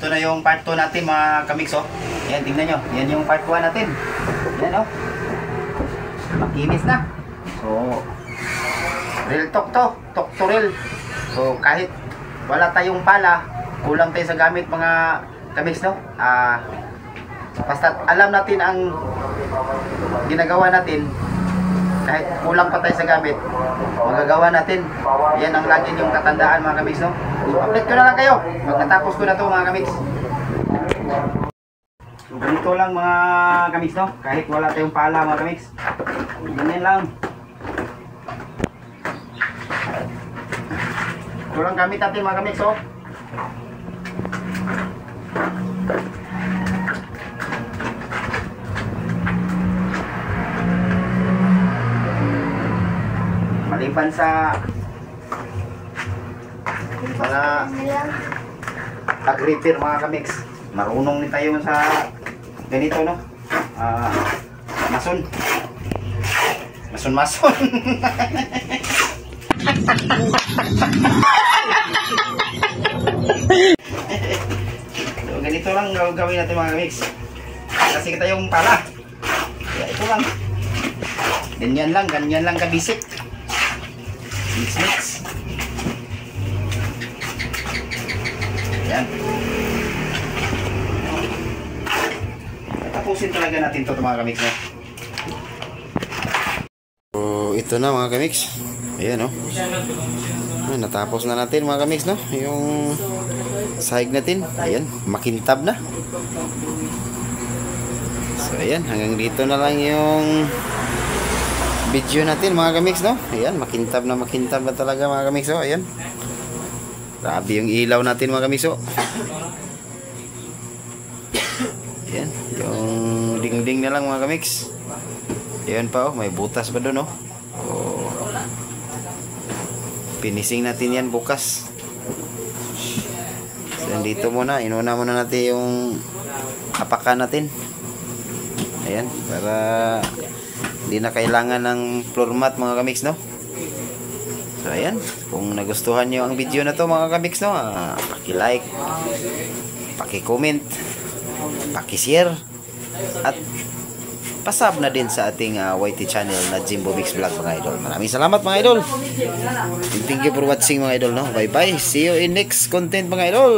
ito na yung part 2 natin mga kamix, oh. Yan, tingnan nyo. Yan yung part 1 natin. Yan, oh. Makinis na. So, real talk to. Talk to real. So, kahit wala tayong pala, kulang tayo sa gamit mga kamix, no? Basta alam natin ang ginagawa natin, kahit kulang pa tayo sa gamit, magagawa natin. Yan ang lagi yung katandaan mga kamix, no? I-update ko na lang kayo pag natapos ko na to mga kamix. So ganito lang mga kamix, no? Kahit wala tayong pala mga kamix, ganyan lang. Ito lang gamit natin mga kamix, oh. Maliban sa mga pag-repair mga kamix, marunong din tayo sa ganito, no? Mason. So, ganito lang gagawin natin mga kamix. Kasi kita yung pala. Kaya ito lang. Ganyan lang kabisik. Mix. Yan. Tapusin talaga natin ito mga kamix, no? So, ito na mga kamix. Ayan, no? Natapos na natin mga kamix, no? Yung sahig natin. Ayan, makintab na. So, ayan. Hanggang dito na lang yung video natin mga kamix, no? Ayan, makintab na talaga mga kamix, oh. Ayan. Grabe yung ilaw natin mga kamix, oh. Ayan, yung dingding na lang mga kamix. Ayan pa, oh, may butas pa doon, oh. So, finishing natin yan bukas. So, dito muna, inuna muna natin yung apakan natin. Ayan, para hindi na kailangan ng floor mat mga kamix, no? So ayan, kung nagustuhan nyo ang video na to mga kamix, no, paki-like, paki-comment, paki-share, at pasub na din sa ating YT channel na Jimbo Mix Vlog mga idol. Maraming salamat mga idol. Thank you for watching mga idol, no? Bye bye, see you in next content mga idol.